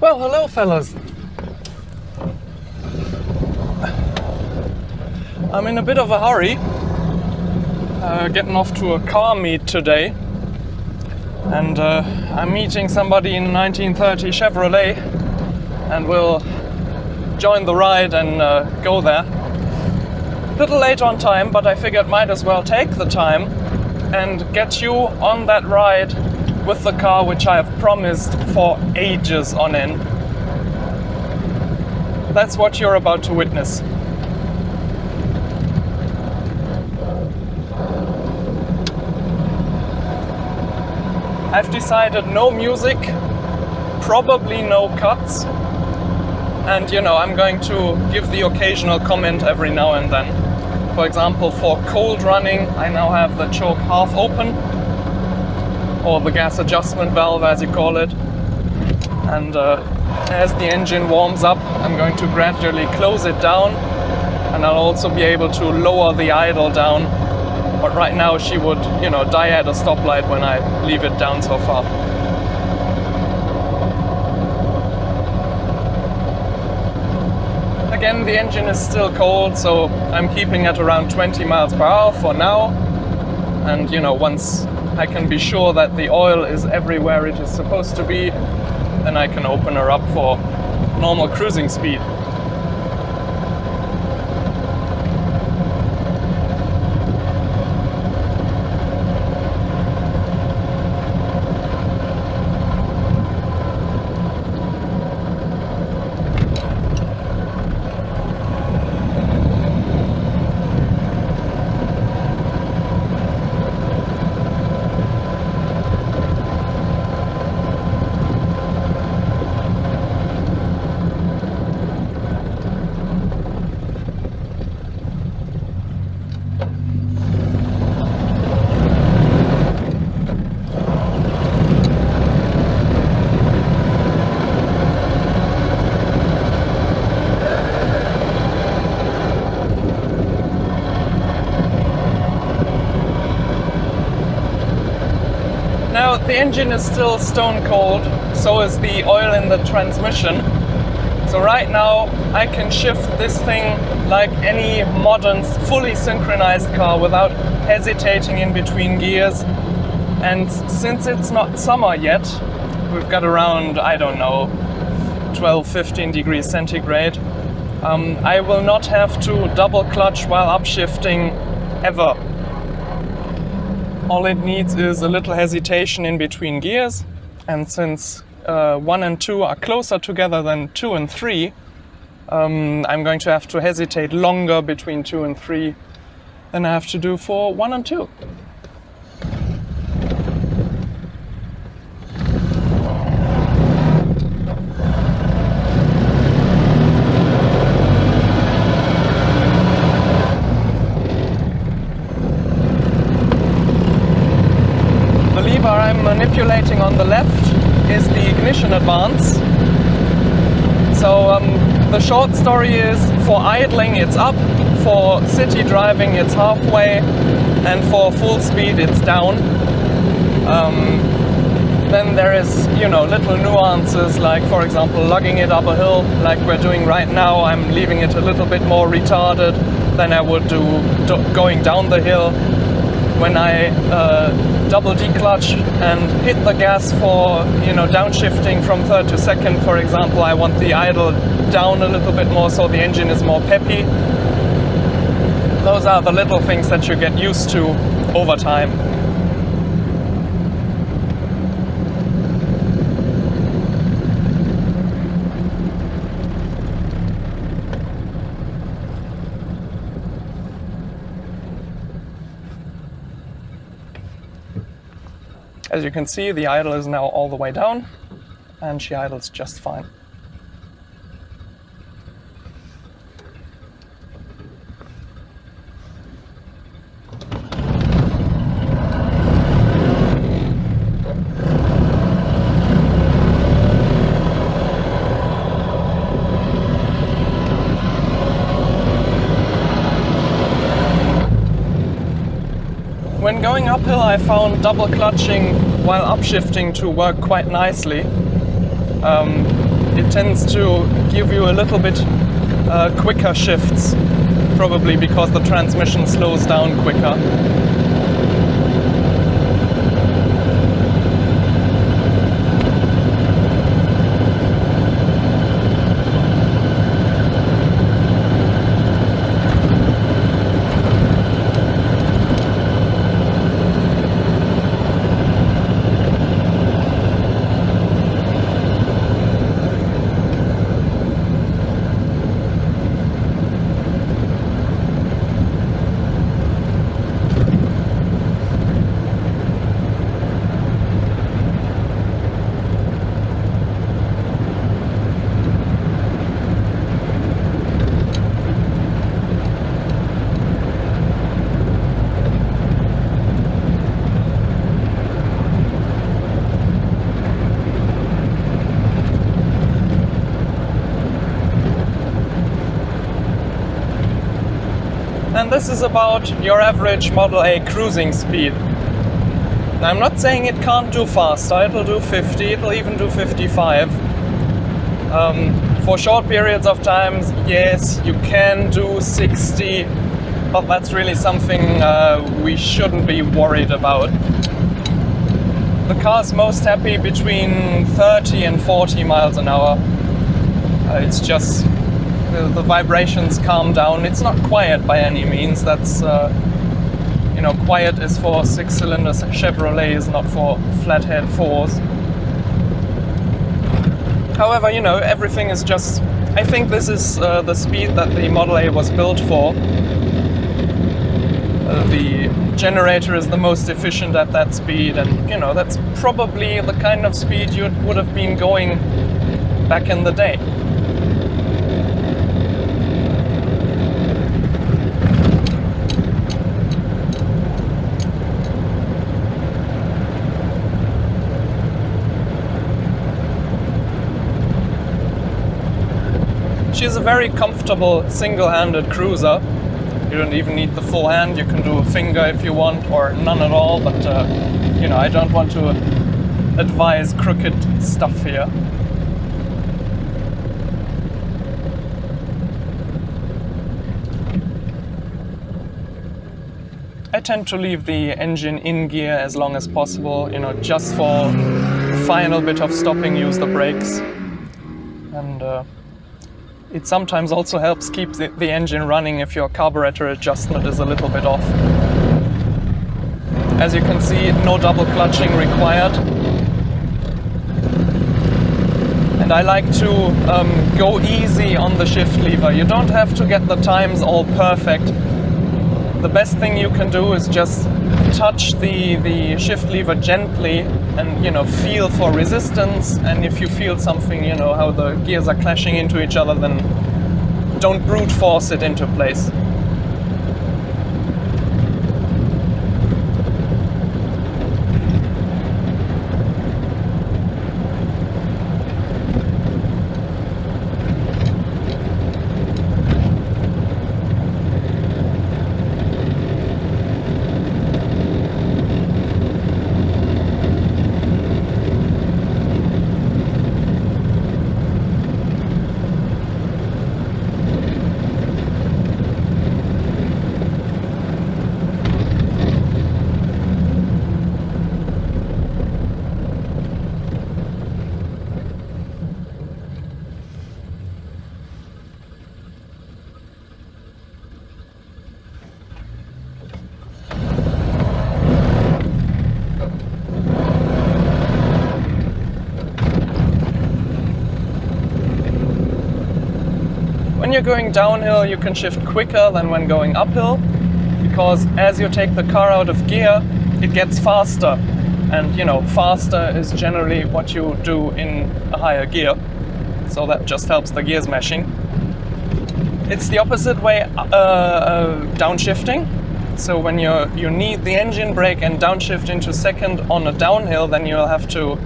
Well, hello fellas. I'm in a bit of a hurry, getting off to a car meet today, and I'm meeting somebody in a 1930 Chevrolet, and we'll join the ride and go there. A little late on time, but I figured might as well take the time and get you on that ride with the car which I have promised for ages on end. That's what you're about to witness. I've decided no music, probably no cuts, and I'm going to give the occasional comment every now and then. For example, for cold running, I now have the choke half open, or the gas adjustment valve as you call it, and as the engine warms up I'm going to gradually close it down, and I'll also be able to lower the idle down, but right now she would die at a stoplight when I leave it down so far. Again, the engine is still cold, so I'm keeping it around 20 miles per hour for now, and once I can be sure that the oil is everywhere it is supposed to be, then I can open her up for normal cruising speed. Now, the engine is still stone cold, so is the oil in the transmission. So right now I can shift this thing like any modern fully synchronized car without hesitating in between gears. And since it's not summer yet, we've got around, 12-15 degrees centigrade, I will not have to double clutch while upshifting ever. All it needs is a little hesitation in between gears, and since 1 and 2 are closer together than 2 and 3, I'm going to have to hesitate longer between 2 and 3 than I have to do for 1 and 2. I'm manipulating on the left is the ignition advance. So the short story is, for idling it's up, for city driving it's halfway, and for full speed it's down. Then there is little nuances, like for example lugging it up a hill like we're doing right now. I'm leaving it a little bit more retarded than I would do going down the hill. When I double declutch and hit the gas for downshifting from third to second, for example, I want the idle down a little bit more so the engine is more peppy. Those are the little things that you get used to over time. As you can see, the idle is now all the way down, and she idles just fine. When going uphill, I found double clutching while upshifting to work quite nicely. it tends to give you a little bit quicker shifts, probably because the transmission slows down quicker. And this is about your average Model A cruising speed. Now, I'm not saying it can't do faster, it'll do 50, it'll even do 55. For short periods of time, yes, you can do 60, but that's really something we shouldn't be worried about. The car's most happy between 30 and 40 miles an hour. It's just the vibrations calm down. It's not quiet by any means. That's quiet is for 6-cylinder Chevrolets, not for flathead 4s. However, everything is just... I think this is the speed that the Model A was built for. The generator is the most efficient at that speed, and that's probably the kind of speed you would have been going back in the day. She's a very comfortable single-handed cruiser. You don't even need the full hand. You can do a finger if you want, or none at all, but I don't want to advise crooked stuff here. I tend to leave the engine in gear as long as possible, just for the final bit of stopping, use the brakes. And it sometimes also helps keep the engine running if your carburetor adjustment is a little bit off. As you can see, no double clutching required. And I like to go easy on the shift lever. You don't have to get the times all perfect. The best thing you can do is just touch the shift lever gently and feel for resistance, and if you feel something, how the gears are clashing into each other, then don't brute force it into place. When you're going downhill, you can shift quicker than when going uphill, because as you take the car out of gear, it gets faster. And faster is generally what you do in a higher gear, so that just helps the gears meshing. It's the opposite way downshifting. So when you need the engine brake and downshift into second on a downhill, then you'll have to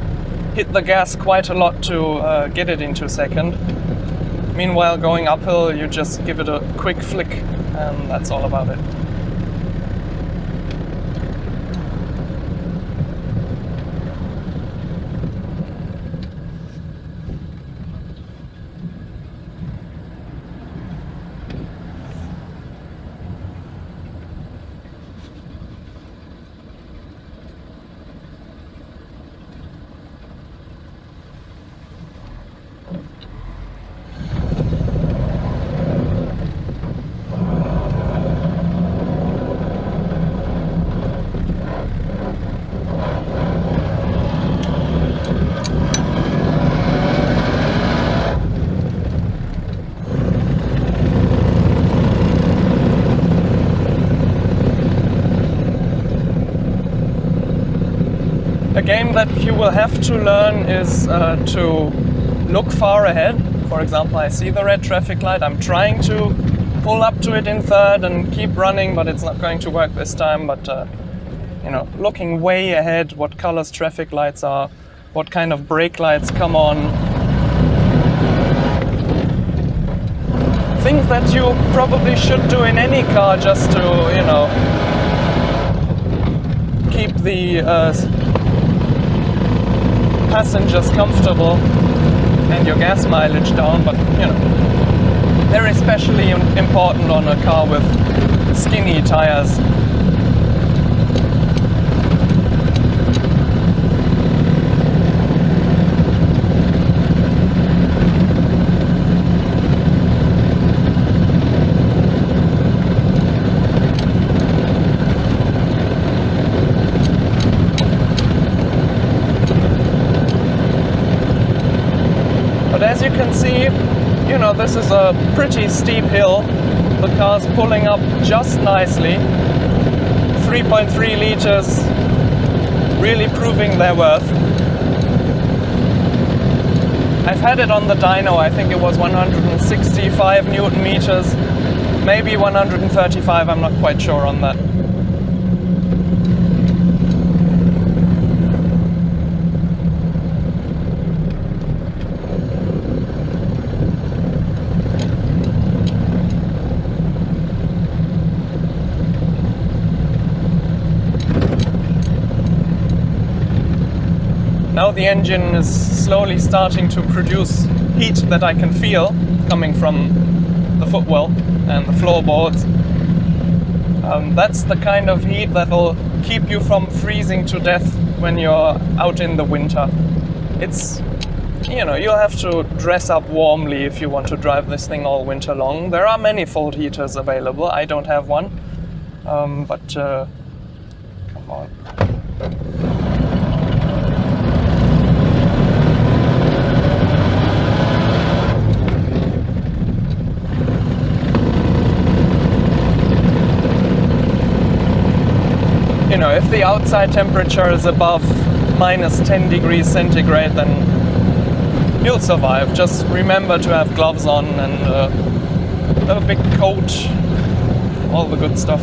hit the gas quite a lot to get it into second. Meanwhile, going uphill, you just give it a quick flick, and that's all about it. game that you will have to learn is to look far ahead. For example, I see the red traffic light, I'm trying to pull up to it in third and keep running, but it's not going to work this time. But you know, looking way ahead, what colors traffic lights are, what kind of brake lights come on. Things that you probably should do in any car just to, you know, keep the passengers comfortable and your gas mileage down, but you know, they're especially important on a car with skinny tires. But as you can see, you know, this is a pretty steep hill. The car's pulling up just nicely. 3.3 liters, really proving their worth. I've had it on the dyno, I think it was 165 Newton meters, maybe 135, I'm not quite sure on that. Now the engine is slowly starting to produce heat that I can feel coming from the footwell and the floorboards. That's the kind of heat that will keep you from freezing to death when you're out in the winter. It's, you know, you'll have to dress up warmly if you want to drive this thing all winter long. There are many fault heaters available. I don't have one, but come on. You know, if the outside temperature is above minus 10 degrees centigrade, then you'll survive. Just remember to have gloves on and a big coat, all the good stuff.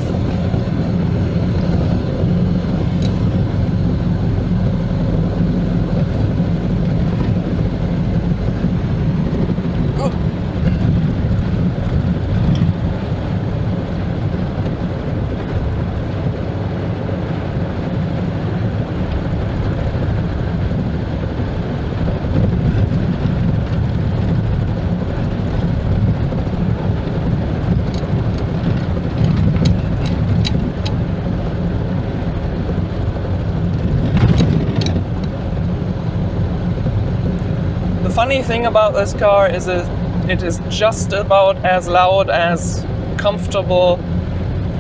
The funny thing about this car is it is just about as loud, as comfortable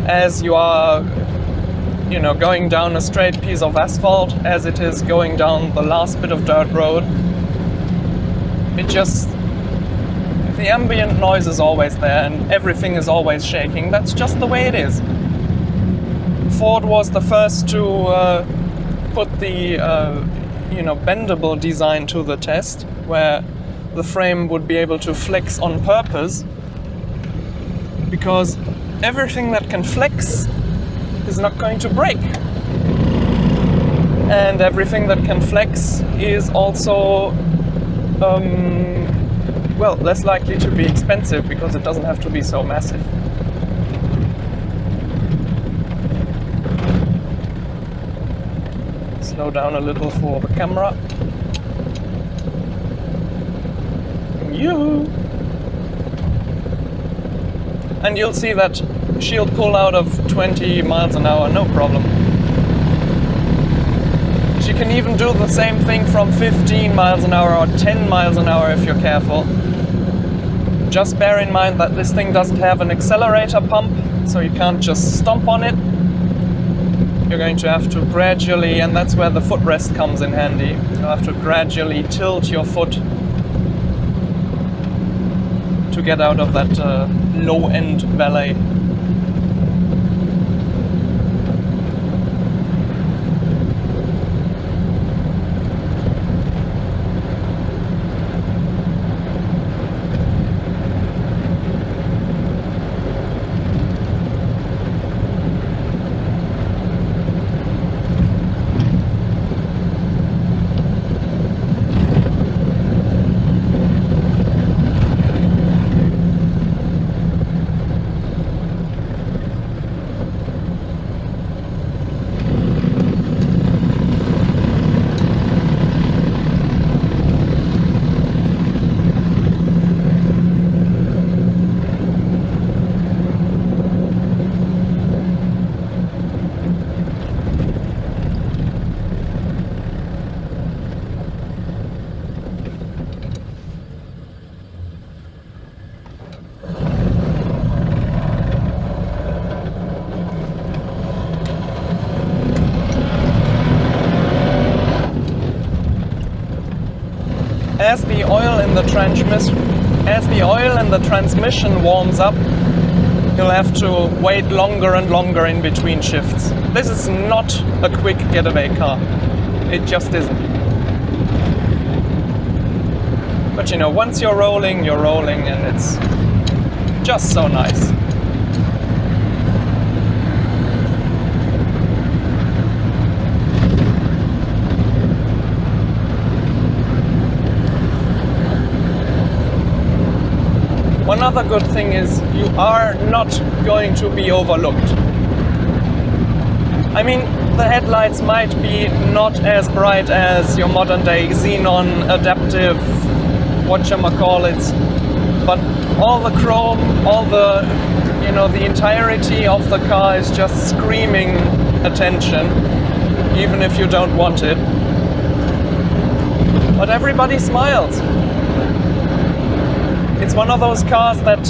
as you are, you know, going down a straight piece of asphalt as it is going down the last bit of dirt road. It just, the ambient noise is always there and everything is always shaking. That's just the way it is. Ford was the first to put the you know, bendable design to the test, where the frame would be able to flex on purpose, because everything that can flex is not going to break, and everything that can flex is also well, less likely to be expensive because it doesn't have to be so massive. Slow down a little for the camera. And you'll see that she'll pull out of 20 miles an hour, no problem. She can even do the same thing from 15 miles an hour or 10 miles an hour if you're careful. Just bear in mind that this thing doesn't have an accelerator pump, so you can't just stomp on it. You're going to have to gradually, and that's where the footrest comes in handy, you'll have to gradually tilt your foot to get out of that low-end valet. the transmission. As the oil in the transmission warms up, you'll have to wait longer and longer in between shifts. This is not a quick getaway car. It just isn't. But you know, once you're rolling, and it's just so nice. One other good thing is you are not going to be overlooked. I mean, the headlights might be not as bright as your modern day xenon adaptive, whatchamacallits, but all the chrome, all the, you know, the entirety of the car is just screaming attention, even if you don't want it. But everybody smiles. It's one of those cars that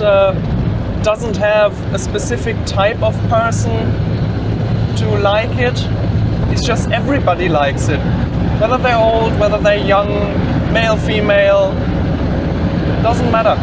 doesn't have a specific type of person to like it. It's just everybody likes it. Whether they're old, whether they're young, male, female, doesn't matter.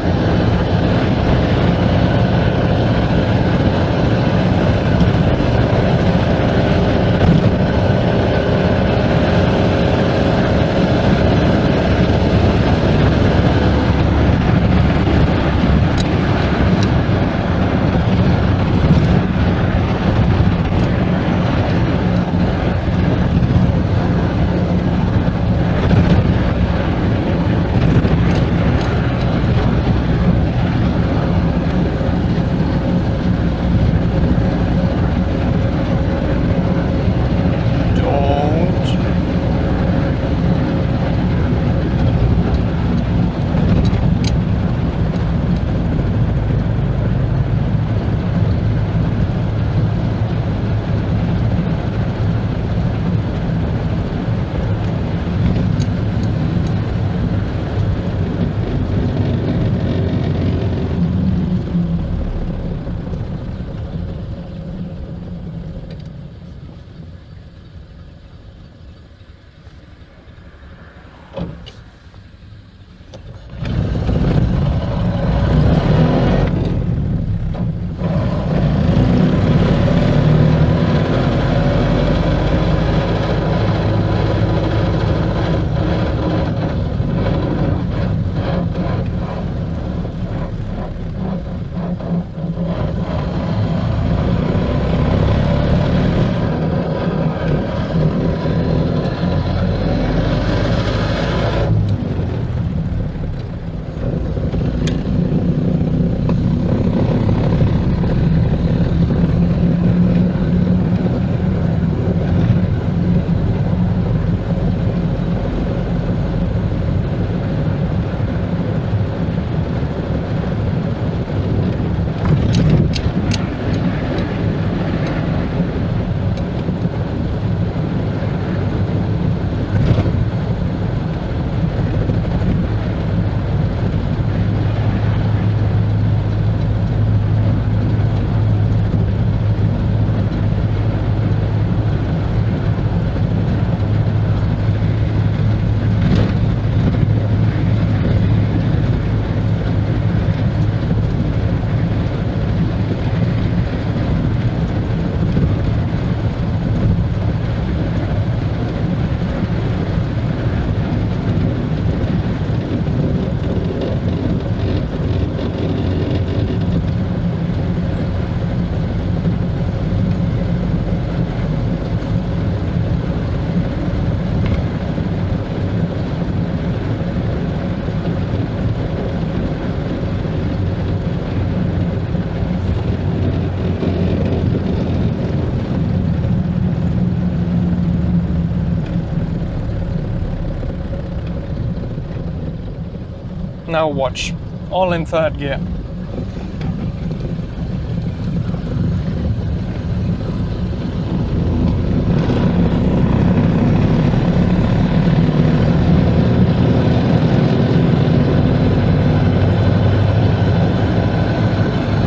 Now watch, all in third gear.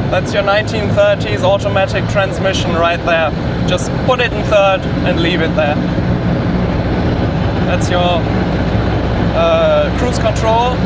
That's your 1930s automatic transmission right there. Just put it in third and leave it there. That's your cruise control.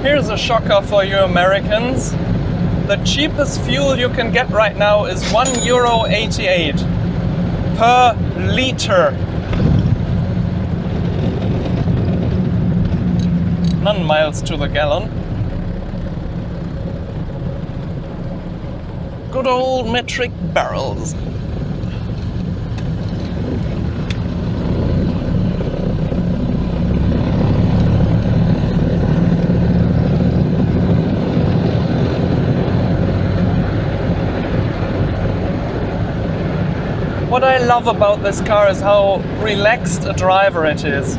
Here's a shocker for you Americans. The cheapest fuel you can get right now is €1.88 per liter. 9 miles to the gallon. Good old metric barrels. What I love about this car is how relaxed a driver it is.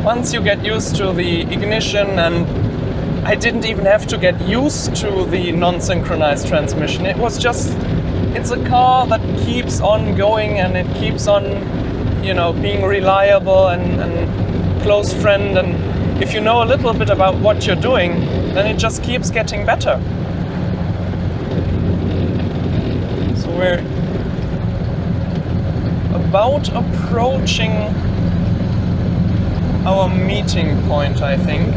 Once you get used to the ignition, and I didn't even have to get used to the non-synchronized transmission. It was just, it's a car that keeps on going and it keeps on, you know, being reliable and close friend. And if you know a little bit about what you're doing, then it just keeps getting better. So we're about approaching our meeting point, I think.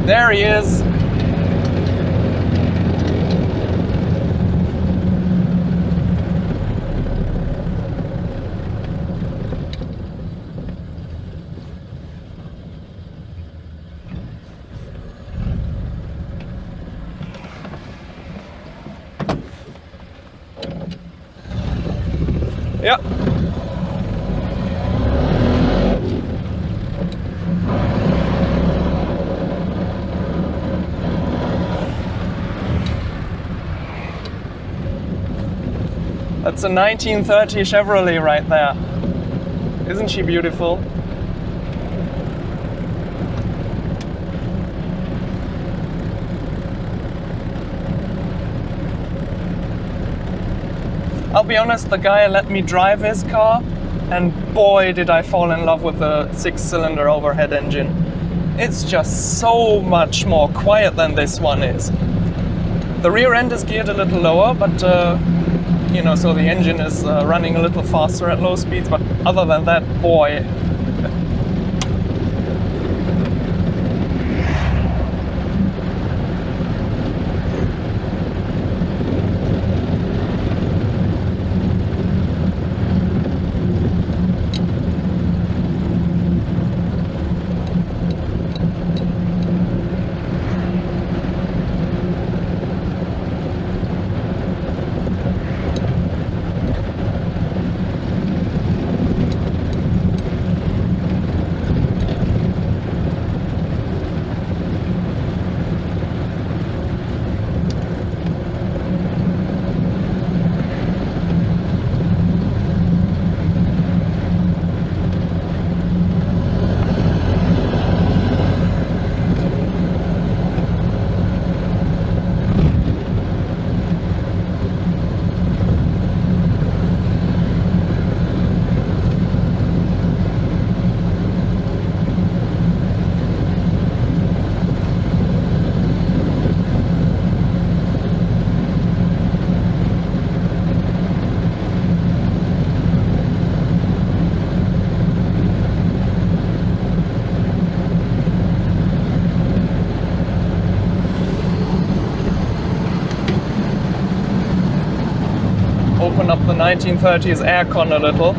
There he is. Yeah. That's a 1930 Chevrolet right there. Isn't she beautiful? I'll be honest, the guy let me drive his car, and boy did I fall in love with the 6-cylinder overhead engine. It's just so much more quiet than this one is. The rear end is geared a little lower, but you know, so the engine is running a little faster at low speeds, but other than that, boy. Open up the 1930s aircon a little.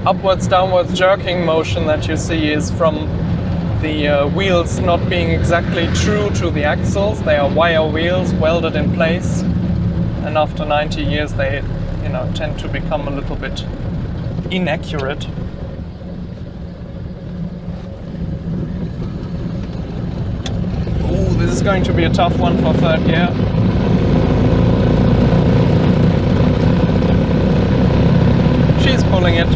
upwards downwards jerking motion that you see is from the wheels not being exactly true to the axles. They are wire wheels welded in place, and after 90 years they, you know, tend to become a little bit inaccurate. Ooh, this is going to be a tough one for third gear. She's pulling it.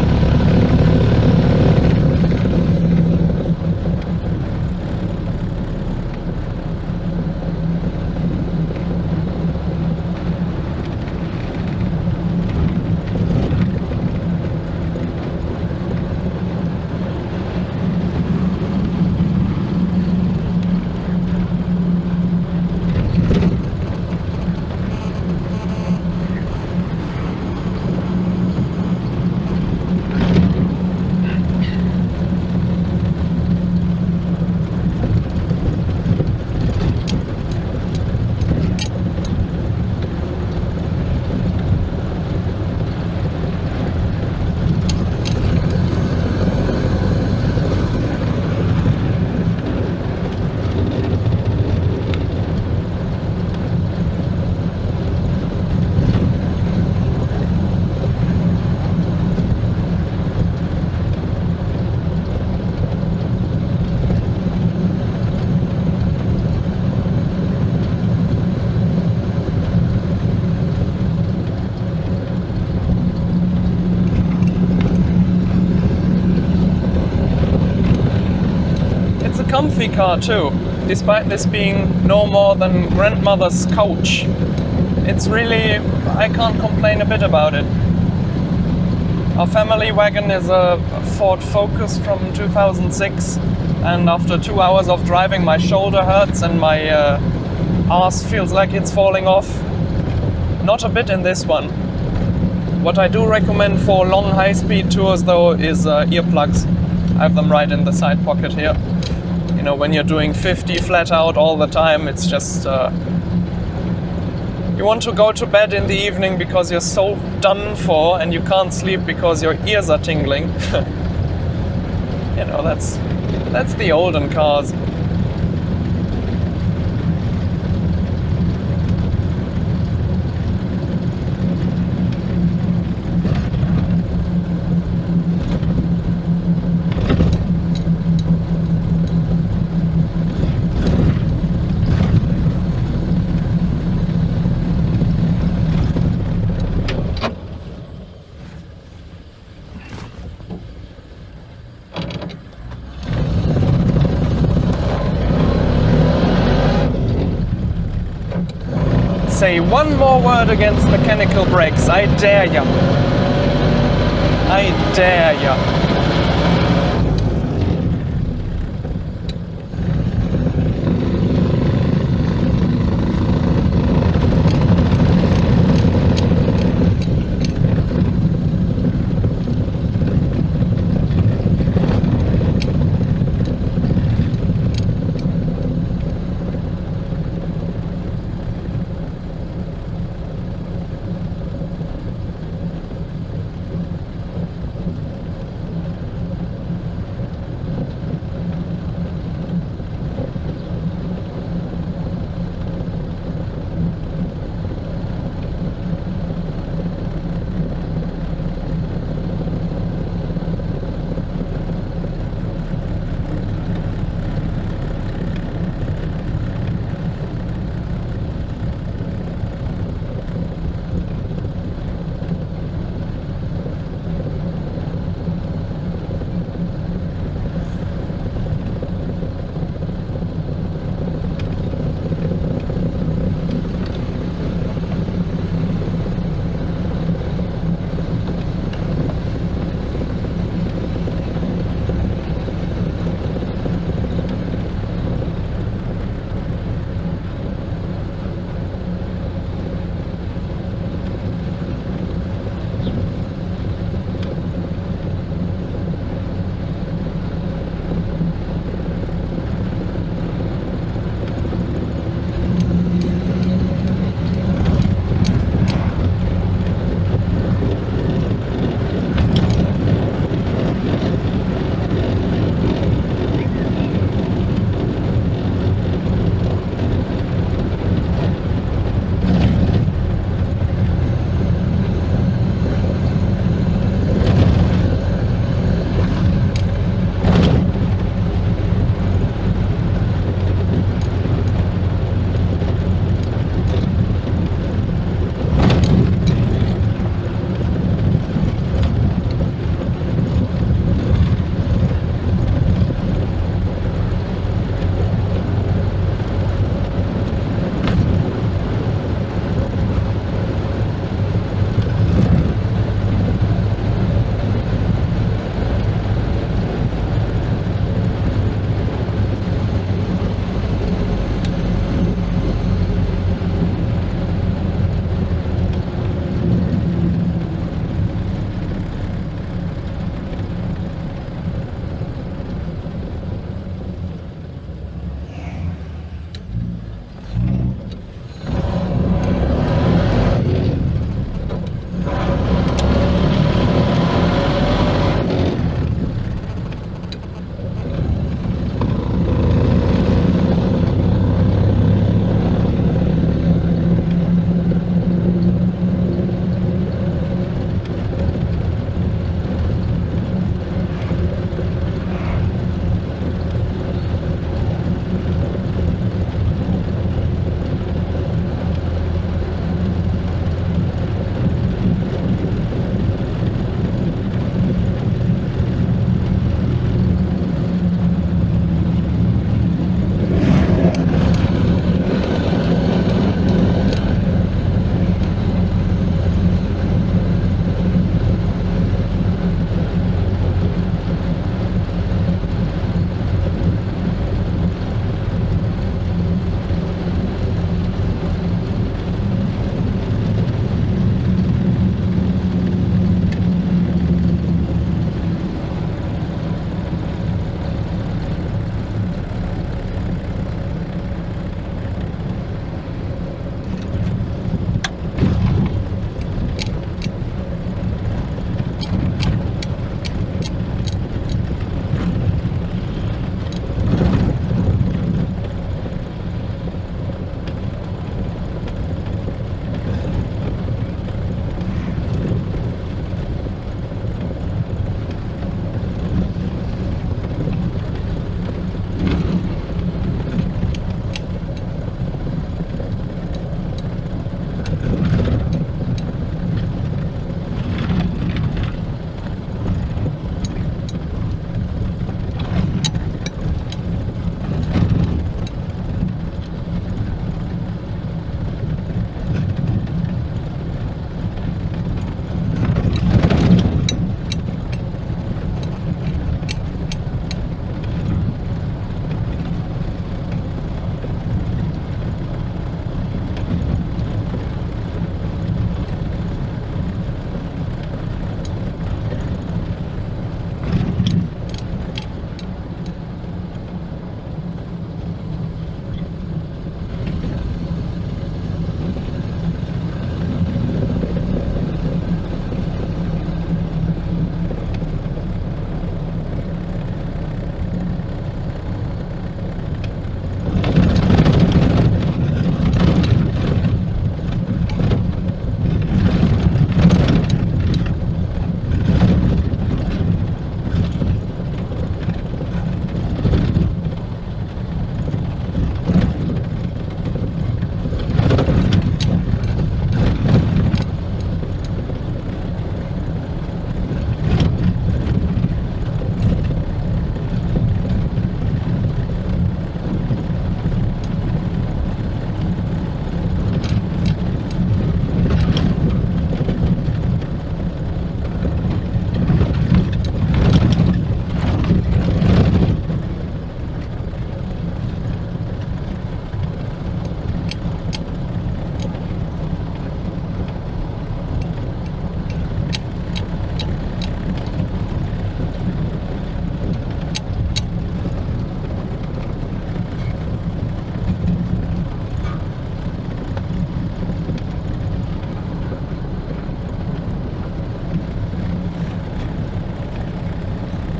Comfy car too, despite this being no more than grandmother's couch. It's really, I can't complain a bit about it. Our family wagon is a Ford Focus from 2006, and after 2 hours of driving my shoulder hurts and my arse feels like it's falling off. Not a bit in this one. What I do recommend for long high-speed tours though is earplugs. I have them right in the side pocket here. You know, when you're doing 50 flat out all the time, it's just you want to go to bed in the evening because you're so done for and you can't sleep because your ears are tingling. You know, that's the olden cars. Say one more word against mechanical brakes. I dare ya. I dare ya.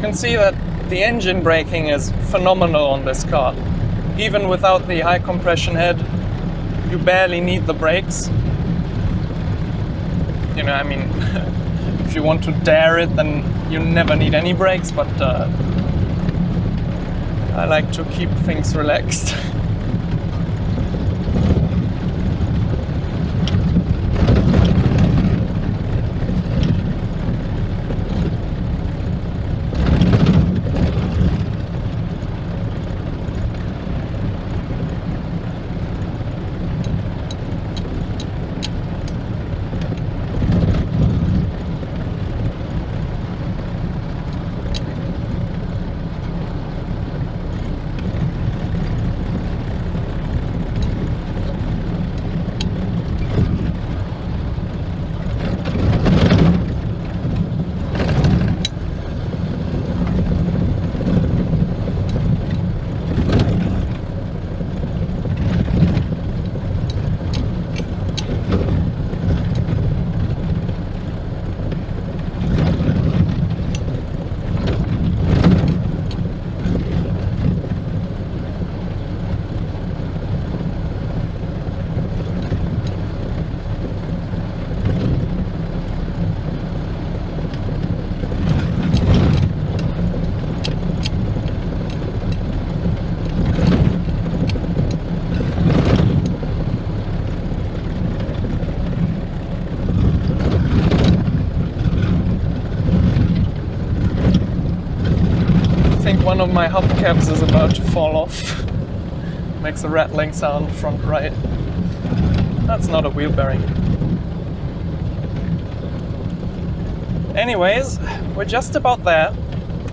can see that the engine braking is phenomenal on this car. Even without the high compression head, you barely need the brakes. You know, I mean, if you want to dare it, then you never need any brakes, but I like to keep things relaxed. One of my hubcaps is about to fall off. Makes a rattling sound front right. That's not a wheel bearing. Anyways, we're just about there.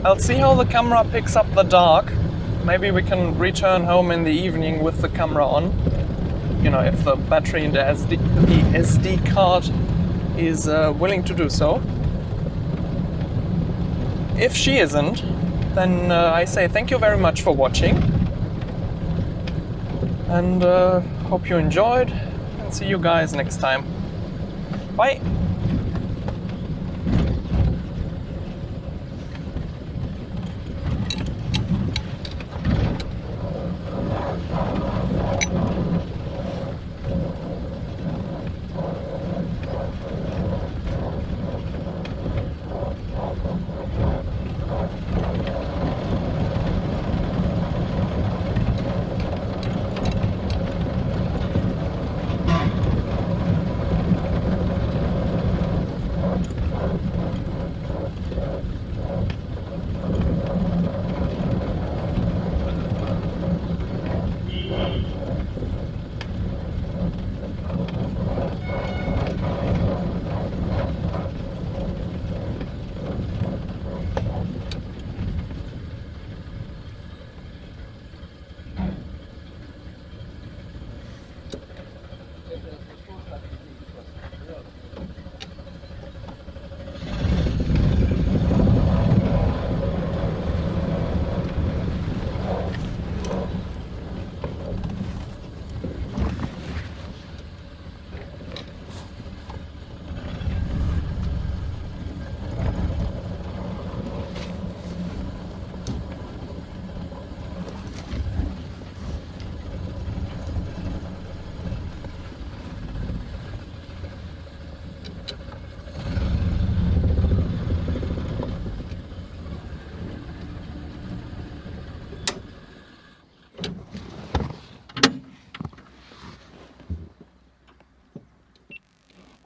I'll see how the camera picks up the dark. Maybe we can return home in the evening with the camera on. You know, if the battery in the SD card is willing to do so. If she isn't, then I say thank you very much for watching, and hope you enjoyed, and see you guys next time. Bye!